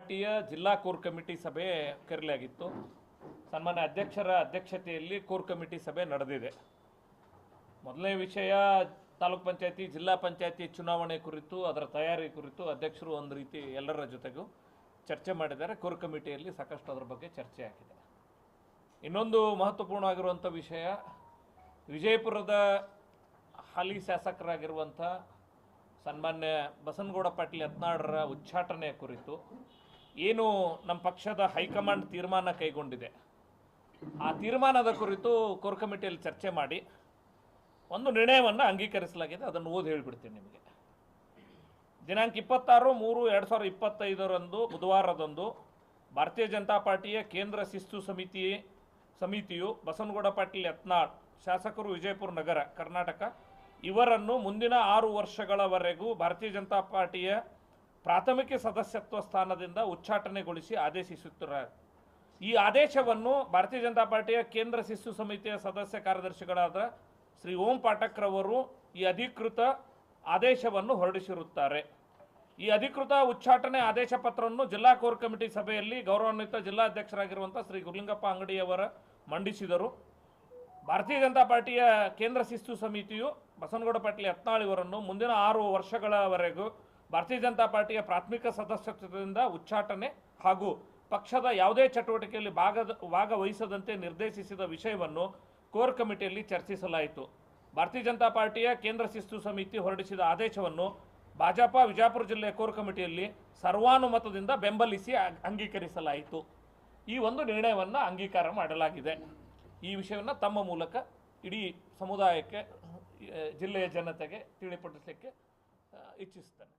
ಪಾರ್ಟಿಯ ಜಿಲ್ಲಾ core committee ಸಭೆ ಕರೆಯಲಾಗಿತ್ತು. ಸನ್ಮಾನ್ಯ ಅಧ್ಯಕ್ಷರ ಅಧ್ಯಕ್ಷತೆಯಲ್ಲಿ ಕೋರ್ ಕಮಿಟಿ ಸಭೆ ನಡೆದಿದೆ. ಮೊದಲನೇ ವಿಷಯ ತಾಲೂಕ್ ಪಂಚಾಯತಿ ಜಿಲ್ಲಾ ಪಂಚಾಯತಿ ಚುನಾವಣೆ ಕುರಿತು, ಅದರ ತಯಾರಿ ಕುರಿತು ಅಧ್ಯಕ್ಷರು ಒಂದು ರೀತಿ ಎಲ್ಲರ ಜೊತೆಗೂ ಚರ್ಚೆ ಮಾಡಿದ್ದಾರೆ. ಕೋರ್ ಕಮಿಟಿಯಲ್ಲಿ ಸಾಕಷ್ಟು ಅದರ ಬಗ್ಗೆ ಚರ್ಚೆ ಆಗಿದೆ. ಇನ್ನೊಂದು ಮಹತ್ವಪೂರ್ಣವಾಗಿರುವಂಥ ವಿಷಯ, ವಿಜಯಪುರದ ಹಾಲಿ ಶಾಸಕರಾಗಿರುವಂಥ ಸನ್ಮಾನ್ಯ ಬಸನಗೌಡ ಪಾಟೀಲ್ ಯತ್ನಾಳರ ಉಚ್ಚಾಟನೆ ಕುರಿತು ಏನು ನಮ್ಮ ಪಕ್ಷದ ಹೈಕಮಾಂಡ್ ತೀರ್ಮಾನ ಕೈಗೊಂಡಿದೆ, ಆ ತೀರ್ಮಾನದ ಕುರಿತು ಕೋರ್ ಕಮಿಟಿಯಲ್ಲಿ ಚರ್ಚೆ ಮಾಡಿ ಒಂದು ನಿರ್ಣಯವನ್ನು ಅಂಗೀಕರಿಸಲಾಗಿದೆ. ಅದನ್ನು ಓದಿ ಹೇಳಿಬಿಡ್ತೀನಿ ನಿಮಗೆ. ದಿನಾಂಕ 26/3/2025 ಬುಧವಾರದಂದು ಭಾರತೀಯ ಜನತಾ ಪಾರ್ಟಿಯ ಕೇಂದ್ರ ಶಿಸ್ತು ಸಮಿತಿಯು ಬಸನಗೌಡ ಪಾಟೀಲ್ ಯತ್ನಾಳ್, ಶಾಸಕರು, ವಿಜಯಪುರ ನಗರ, ಕರ್ನಾಟಕ, ಇವರನ್ನು ಮುಂದಿನ 6 ವರ್ಷಗಳವರೆಗೂ ಭಾರತೀಯ ಜನತಾ ಪಾರ್ಟಿಯ ಪ್ರಾಥಮಿಕ ಸದಸ್ಯತ್ವ ಸ್ಥಾನದಿಂದ ಉಚ್ಚಾಟನೆಗೊಳಿಸಿ ಆದೇಶಿಸುತ್ತಾರೆ. ಈ ಆದೇಶವನ್ನು ಭಾರತೀಯ ಜನತಾ ಪಾರ್ಟಿಯ ಕೇಂದ್ರ ಶಿಸ್ತು ಸಮಿತಿಯ ಸದಸ್ಯ ಕಾರ್ಯದರ್ಶಿಗಳಾದ ಶ್ರೀ ಓಂ ಪಾಠಕ್ ರವರು ಈ ಅಧಿಕೃತ ಆದೇಶವನ್ನು ಹೊರಡಿಸಿರುತ್ತಾರೆ. ಈ ಅಧಿಕೃತ ಉಚ್ಚಾಟನೆ ಆದೇಶ ಪತ್ರವನ್ನು ಜಿಲ್ಲಾ ಕೋರ್ ಕಮಿಟಿ ಸಭೆಯಲ್ಲಿ ಗೌರವಾನ್ವಿತ ಜಿಲ್ಲಾಧ್ಯಕ್ಷರಾಗಿರುವಂಥ ಶ್ರೀ ಗುರುಲಿಂಗಪ್ಪ ಅಂಗಡಿಯವರ ಮಂಡಿಸಿದರು. ಭಾರತೀಯ ಜನತಾ ಪಾರ್ಟಿಯ ಕೇಂದ್ರ ಶಿಸ್ತು ಸಮಿತಿಯು ಬಸನಗೌಡ ಪಾಟೀಲ್ ಯತ್ನಾಳ್ ಇವರನ್ನು ಮುಂದಿನ 6 ವರ್ಷಗಳವರೆಗೂ ಭಾರತೀಯ ಜನತಾ ಪಾರ್ಟಿಯ ಪ್ರಾಥಮಿಕ ಸದಸ್ಯತ್ವದಿಂದ ಉಚ್ಚಾಟನೆ ಹಾಗೂ ಪಕ್ಷದ ಯಾವುದೇ ಚಟುವಟಿಕೆಯಲ್ಲಿ ಭಾಗವಹಿಸದಂತೆ ನಿರ್ದೇಶಿಸಿದ ವಿಷಯವನ್ನು ಕೋರ್ ಕಮಿಟಿಯಲ್ಲಿ ಚರ್ಚಿಸಲಾಯಿತು. ಭಾರತೀಯ ಜನತಾ ಪಾರ್ಟಿಯ ಕೇಂದ್ರ ಶಿಸ್ತು ಸಮಿತಿ ಹೊರಡಿಸಿದ ಆದೇಶವನ್ನು ಭಾಜಪ ವಿಜಯಪುರ ಜಿಲ್ಲೆಯ ಕೋರ್ ಕಮಿಟಿಯಲ್ಲಿ ಸರ್ವಾನುಮತದಿಂದ ಬೆಂಬಲಿಸಿ ಅಂಗೀಕರಿಸಲಾಯಿತು. ಈ ಒಂದು ನಿರ್ಣಯವನ್ನು ಅಂಗೀಕಾರ ಮಾಡಲಾಗಿದೆ. ಈ ವಿಷಯವನ್ನು ತಮ್ಮ ಮೂಲಕ ಇಡೀ ಸಮುದಾಯಕ್ಕೆ, ಜಿಲ್ಲೆಯ ಜನತೆಗೆ ತಿಳಿಪಡಿಸಲಿಕ್ಕೆ ಇಚ್ಛಿಸ್ತೇನೆ.